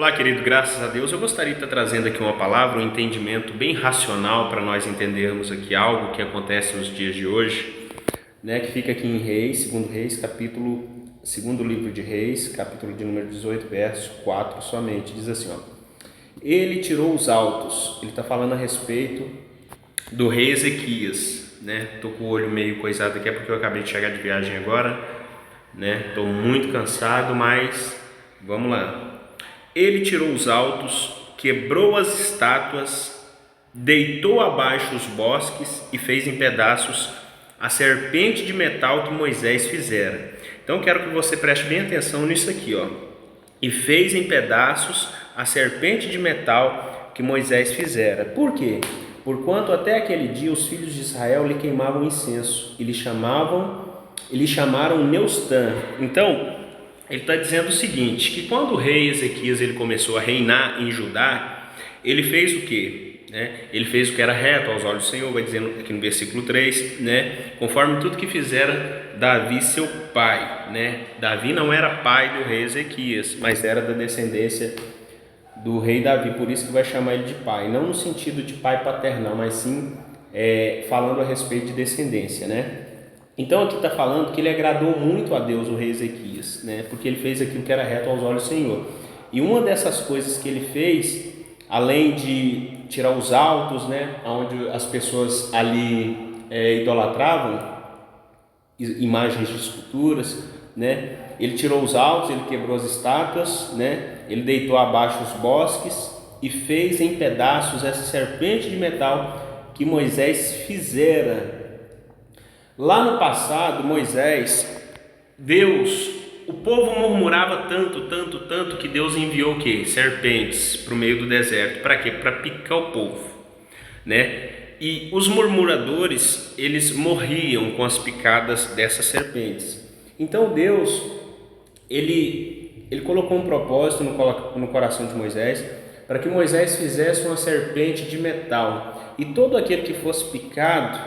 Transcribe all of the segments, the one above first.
Olá, querido, graças a Deus. Eu gostaria de estar trazendo aqui uma palavra, um entendimento bem racional para nós entendermos aqui algo que acontece nos dias de hoje, né, que fica aqui em Reis, segundo livro de Reis, capítulo de número 18, verso 4 somente. Diz assim, ó: Ele tirou os altos. Ele está falando a respeito do rei Ezequias, né? Estou com o olho meio coisado aqui, é porque eu acabei de chegar de viagem agora, né? Estou muito cansado, mas vamos lá. Ele tirou os altos, quebrou as estátuas, deitou abaixo os bosques e fez em pedaços a serpente de metal que Moisés fizera. Então quero que você preste bem atenção nisso aqui, ó. E fez em pedaços a serpente de metal que Moisés fizera. Por quê? Porquanto até aquele dia os filhos de Israel lhe queimavam incenso e lhe chamaram Neustã. Então ele está dizendo o seguinte, que quando o rei Ezequias ele começou a reinar em Judá, ele fez o quê? Ele fez o que era reto aos olhos do Senhor, vai dizendo aqui no versículo 3, conforme tudo que fizera Davi seu pai. Davi não era pai do rei Ezequias, mas era da descendência do rei Davi, por isso que vai chamar ele de pai, não no sentido de pai paternal, mas sim falando a respeito de descendência, Então aqui está falando que ele agradou muito a Deus, o rei Ezequias, porque ele fez aquilo que era reto aos olhos do Senhor. E uma dessas coisas que ele fez, além de tirar os altos, onde as pessoas ali idolatravam imagens de esculturas, ele tirou os altos, ele quebrou as estátuas, ele deitou abaixo os bosques e fez em pedaços essa serpente de metal que Moisés fizera. Lá no passado, o povo murmurava tanto que Deus enviou o quê? Serpentes para o meio do deserto. Para quê? Para picar o povo, E os murmuradores, eles morriam com as picadas dessas serpentes. Então Deus, ele colocou um propósito no coração de Moisés, para que Moisés fizesse uma serpente de metal. E todo aquele que fosse picado,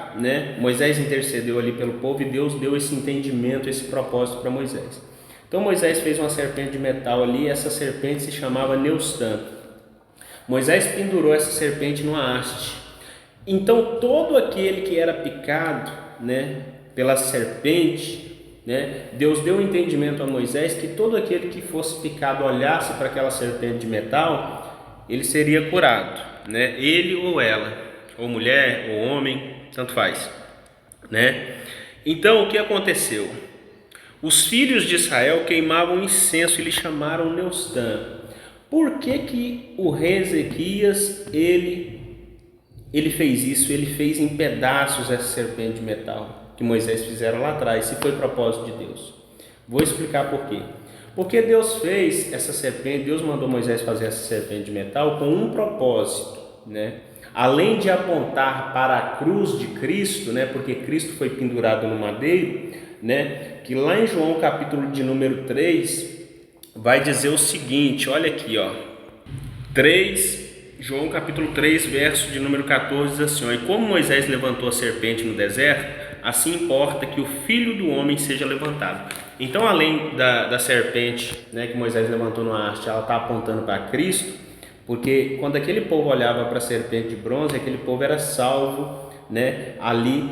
Moisés intercedeu ali pelo povo e Deus deu esse entendimento, esse propósito para Moisés. Então Moisés fez uma serpente de metal ali, e essa serpente se chamava Neustã. Moisés pendurou essa serpente numa haste. Então todo aquele que era picado, pela serpente, Deus deu um entendimento a Moisés que todo aquele que fosse picado olhasse para aquela serpente de metal, ele seria curado, ele ou ela, ou mulher, ou homem, tanto faz, Então o que aconteceu? Os filhos de Israel queimavam incenso e lhe chamaram Neustã. Por que o rei Ezequias ele fez isso? Ele fez em pedaços essa serpente de metal que Moisés fizeram lá atrás, se foi propósito de Deus. Vou explicar por quê. Porque Deus fez essa serpente, Deus mandou Moisés fazer essa serpente de metal com um propósito, Além de apontar para a cruz de Cristo, porque Cristo foi pendurado no madeiro, que lá em João capítulo de número 3, vai dizer o seguinte, olha aqui, ó, João capítulo 3, verso de número 14, diz assim, ó: E como Moisés levantou a serpente no deserto, assim importa que o Filho do Homem seja levantado. Então, além da serpente, que Moisés levantou no haste, ela está apontando para Cristo, porque quando aquele povo olhava para a serpente de bronze, aquele povo era salvo, ali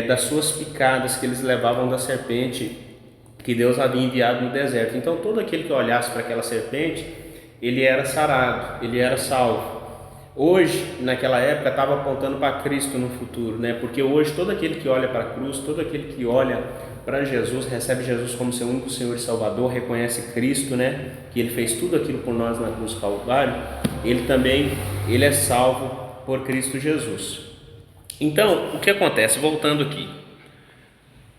das suas picadas que eles levavam da serpente que Deus havia enviado no deserto. Então, todo aquele que olhasse para aquela serpente, ele era sarado, ele era salvo. Hoje, naquela época, estava apontando para Cristo no futuro, Porque hoje todo aquele que olha para a cruz, todo aquele que olha para Jesus, recebe Jesus como seu único Senhor e Salvador, reconhece Cristo, que Ele fez tudo aquilo por nós na cruz do Calvário, ele é salvo por Cristo Jesus. Então, o que acontece? Voltando aqui.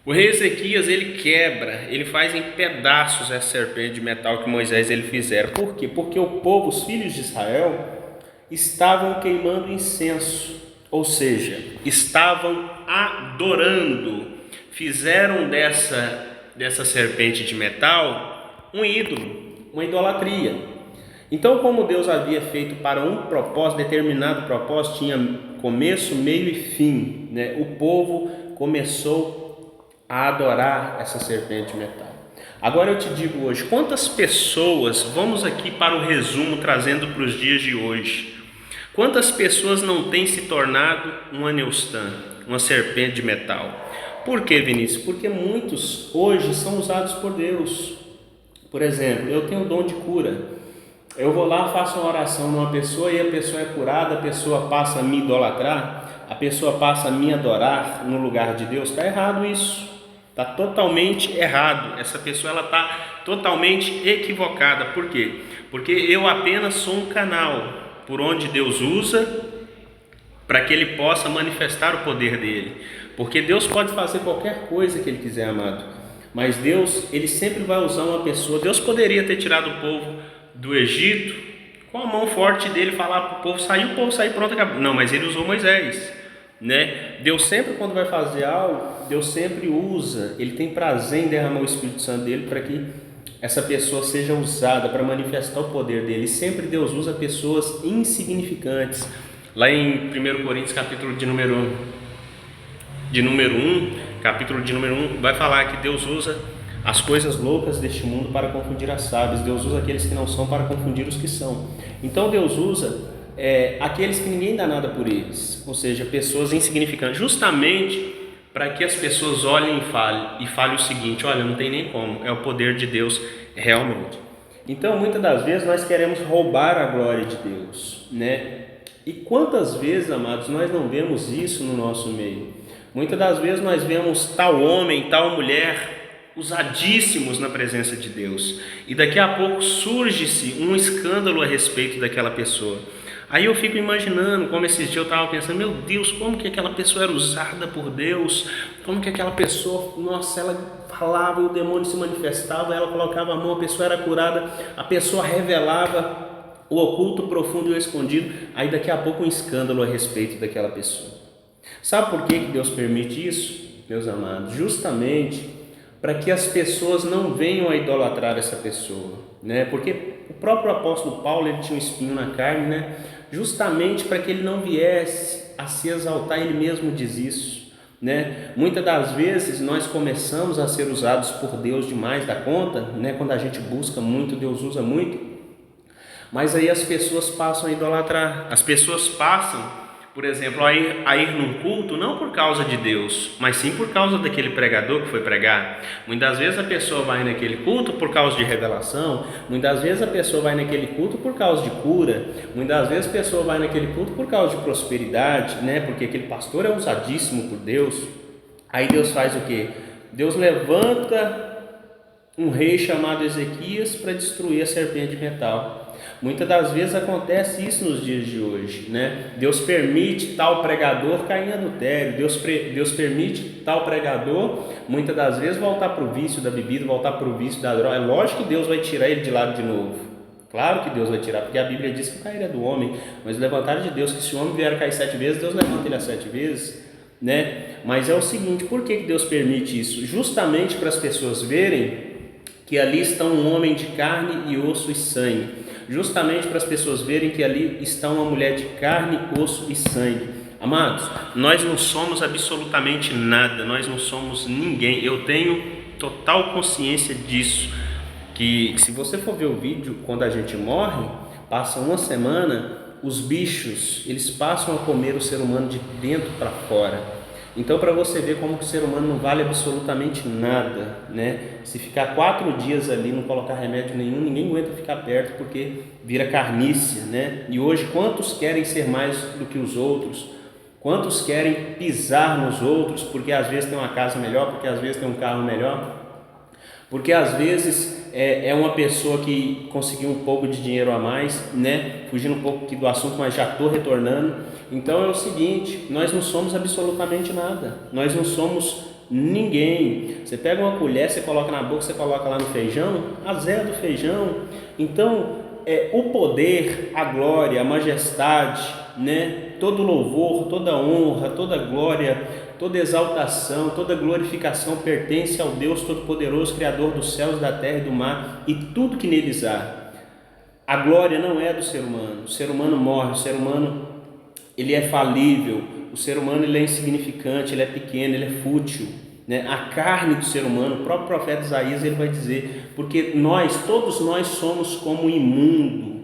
O rei Ezequias, ele faz em pedaços essa serpente de metal que Moisés ele fizera. Por quê? Porque o povo, os filhos de Israel, estavam queimando incenso, ou seja, estavam adorando, fizeram dessa serpente de metal um ídolo, uma idolatria. Então, como Deus havia feito para um propósito, determinado propósito, tinha começo, meio e fim, o povo começou a adorar essa serpente de metal. Agora eu te digo hoje, quantas pessoas, vamos aqui para o resumo, trazendo para os dias de hoje, quantas pessoas não têm se tornado um aneustã, uma serpente de metal? Por quê, Vinícius? Porque muitos hoje são usados por Deus. Por exemplo, eu tenho o dom de cura. Eu vou lá, faço uma oração numa pessoa e a pessoa é curada, a pessoa passa a me idolatrar, a pessoa passa a me adorar no lugar de Deus. Está errado isso. Está totalmente errado. Essa pessoa ela está totalmente equivocada. Por quê? Porque eu apenas sou um canal por onde Deus usa para que Ele possa manifestar o poder dele. Porque Deus pode fazer qualquer coisa que Ele quiser, amado. Mas Deus, Ele sempre vai usar uma pessoa. Deus poderia ter tirado o povo do Egito com a mão forte dele, falar para o povo sair pronto, acabou. Não, mas Ele usou Moisés. Né? Deus sempre, quando vai fazer algo, Deus sempre usa, Ele tem prazer em derramar o Espírito Santo dele para que essa pessoa seja usada para manifestar o poder dele. E sempre Deus usa pessoas insignificantes. Lá em 1 Coríntios, capítulo de número 1, vai falar que Deus usa as coisas loucas deste mundo para confundir as sábias. Deus usa aqueles que não são para confundir os que são. Então Deus usa aqueles que ninguém dá nada por eles, ou seja, pessoas insignificantes, justamente para que as pessoas olhem e falem o seguinte: olha, não tem nem como, é o poder de Deus realmente. Então muitas das vezes nós queremos roubar a glória de Deus, né? E quantas vezes, amados, nós não vemos isso no nosso meio? Muitas das vezes nós vemos tal homem, tal mulher usadíssimos na presença de Deus, e daqui a pouco surge-se um escândalo a respeito daquela pessoa. Aí eu fico imaginando, como esses dias eu estava pensando, meu Deus, como que aquela pessoa era usada por Deus, como que aquela pessoa, nossa, ela falava, o demônio se manifestava, ela colocava a mão, a pessoa era curada, a pessoa revelava o oculto, o profundo e o escondido. Aí daqui a pouco um escândalo a respeito daquela pessoa. Sabe por que Deus permite isso, meus amados? Justamente para que as pessoas não venham a idolatrar essa pessoa, né? Porque o próprio apóstolo Paulo, ele tinha um espinho na carne, né? Justamente para que ele não viesse a se exaltar, ele mesmo diz isso, né? Muitas das vezes nós começamos a ser usados por Deus demais da conta, né? Quando a gente busca muito, Deus usa muito, mas aí as pessoas passam a idolatrar, as pessoas passam, por exemplo, a ir num culto não por causa de Deus, mas sim por causa daquele pregador que foi pregar. Muitas vezes a pessoa vai naquele culto por causa de revelação, muitas vezes a pessoa vai naquele culto por causa de cura, muitas vezes a pessoa vai naquele culto por causa de prosperidade, né? Porque aquele pastor é usadíssimo por Deus. Aí Deus faz o quê? Deus levanta um rei chamado Ezequias para destruir a serpente de metal. Muitas das vezes acontece isso nos dias de hoje, né? Deus permite tal pregador cair em adultério, Deus permite tal pregador, muitas das vezes, voltar para o vício da bebida, voltar para o vício da droga. É lógico que Deus vai tirar ele de lado de novo, claro que Deus vai tirar, porque a Bíblia diz que o cair é do homem, mas o levantar de Deus, que se o homem vier a cair 7 vezes, Deus levanta ele a 7 vezes, né? Mas é o seguinte, por que Deus permite isso? Justamente para as pessoas verem que ali está um homem de carne e osso e sangue, justamente para as pessoas verem que ali está uma mulher de carne, osso e sangue. Amados, nós não somos absolutamente nada, nós não somos ninguém. Eu tenho total consciência disso, que se você for ver o vídeo, quando a gente morre, passa uma semana, os bichos, eles passam a comer o ser humano de dentro para fora. Então, para você ver como que o ser humano não vale absolutamente nada, né? Se ficar 4 dias ali, não colocar remédio nenhum, ninguém aguenta ficar perto, porque vira carnícia, né? E hoje, quantos querem ser mais do que os outros? Quantos querem pisar nos outros, porque às vezes tem uma casa melhor, porque às vezes tem um carro melhor, porque às vezes é uma pessoa que conseguiu um pouco de dinheiro a mais, né? Fugindo um pouco aqui do assunto, mas já estou retornando. Então é o seguinte, nós não somos absolutamente nada, nós não somos ninguém. Você pega uma colher, você coloca na boca, você coloca lá no feijão, azeda o feijão. Então o poder, a glória, a majestade, né? Todo louvor, toda honra, toda glória, toda exaltação, toda glorificação pertence ao Deus Todo-Poderoso, Criador dos céus, da terra e do mar e tudo que neles há. A glória não é do ser humano. O ser humano morre, o ser humano ele é falível, o ser humano ele é insignificante, ele é pequeno, ele é fútil, né? A carne do ser humano. O próprio profeta Isaías ele vai dizer, porque todos nós somos como imundo.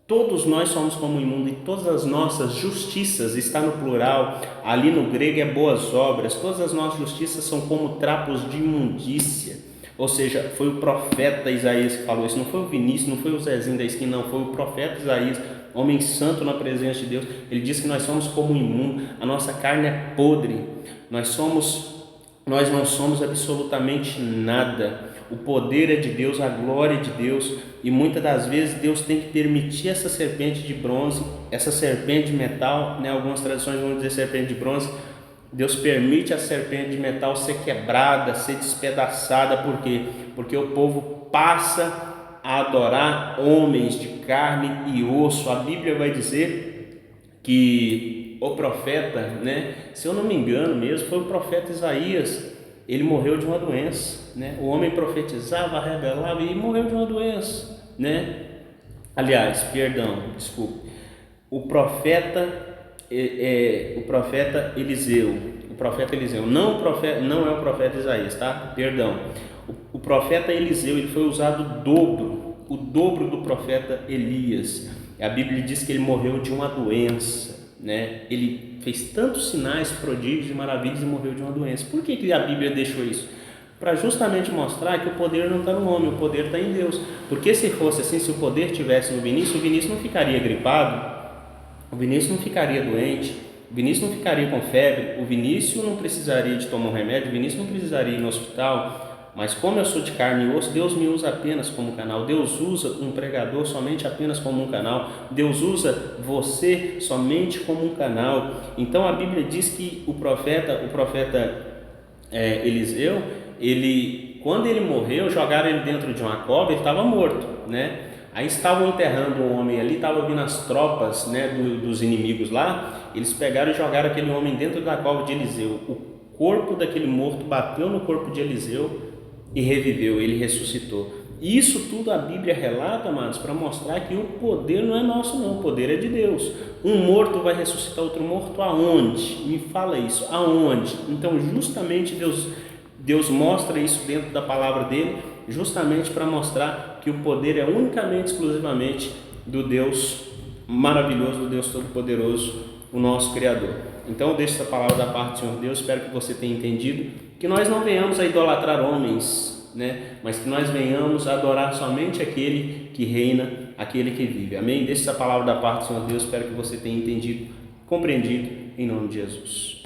Todos nós somos como imundo e todas as nossas justiças, está no plural, ali no grego é boas obras, todas as nossas justiças são como trapos de imundícia. Ou seja, foi o profeta Isaías que falou isso, não foi o Vinícius, não foi o Zezinho da esquina, não, foi o profeta Isaías, homem santo na presença de Deus. Ele diz que nós somos como imundo, a nossa carne é podre, nós não somos absolutamente nada. O poder é de Deus, a glória é de Deus, e muitas das vezes Deus tem que permitir essa serpente de bronze, essa serpente de metal, né? Algumas tradições vão dizer serpente de bronze. Deus permite a serpente de metal ser quebrada, ser despedaçada. Por quê? Porque o povo passa a adorar homens de carne e osso. A Bíblia vai dizer que o profeta, né? Se eu não me engano mesmo, foi o profeta Isaías. Ele morreu de uma doença, né? O homem profetizava, revelava e morreu de uma doença, né? Aliás, desculpe. O profeta Eliseu, não é o profeta Isaías, tá? Perdão. O profeta Eliseu, ele foi usado o dobro do profeta Elias. A Bíblia diz que ele morreu de uma doença, né? Ele fez tantos sinais, prodígios e maravilhas e morreu de uma doença. Por que a Bíblia deixou isso? Para justamente mostrar que o poder não está no homem, o poder está em Deus. Porque se fosse assim, se o poder tivesse no Vinícius, o Vinícius não ficaria gripado, o Vinícius não ficaria doente, o Vinícius não ficaria com febre, o Vinícius não precisaria de tomar um remédio, o Vinícius não precisaria ir no hospital. Mas como eu sou de carne e osso, Deus me usa apenas como canal. Deus usa um pregador somente apenas como um canal. Deus usa você somente como um canal. Então a Bíblia diz que o profeta Eliseu, quando ele morreu, jogaram ele dentro de uma cova, ele estava morto, né? Aí estavam enterrando um homem ali, estavam vindo as tropas, né, dos inimigos lá. Eles pegaram e jogaram aquele homem dentro da cova de Eliseu. O corpo daquele morto bateu no corpo de Eliseu e reviveu, ele ressuscitou. E isso tudo a Bíblia relata, amados, para mostrar que o poder não é nosso não, o poder é de Deus. Um morto vai ressuscitar outro morto aonde? Me fala isso, aonde? Então justamente Deus mostra isso dentro da palavra dele, justamente para mostrar que o poder é unicamente, exclusivamente do Deus maravilhoso, do Deus Todo-Poderoso, o nosso Criador. Então eu deixo essa palavra da parte do Senhor Deus, espero que você tenha entendido, que nós não venhamos a idolatrar homens, né? Mas que nós venhamos a adorar somente aquele que reina, aquele que vive. Amém? Deixe essa palavra da parte do Senhor Deus, espero que você tenha entendido, compreendido, em nome de Jesus.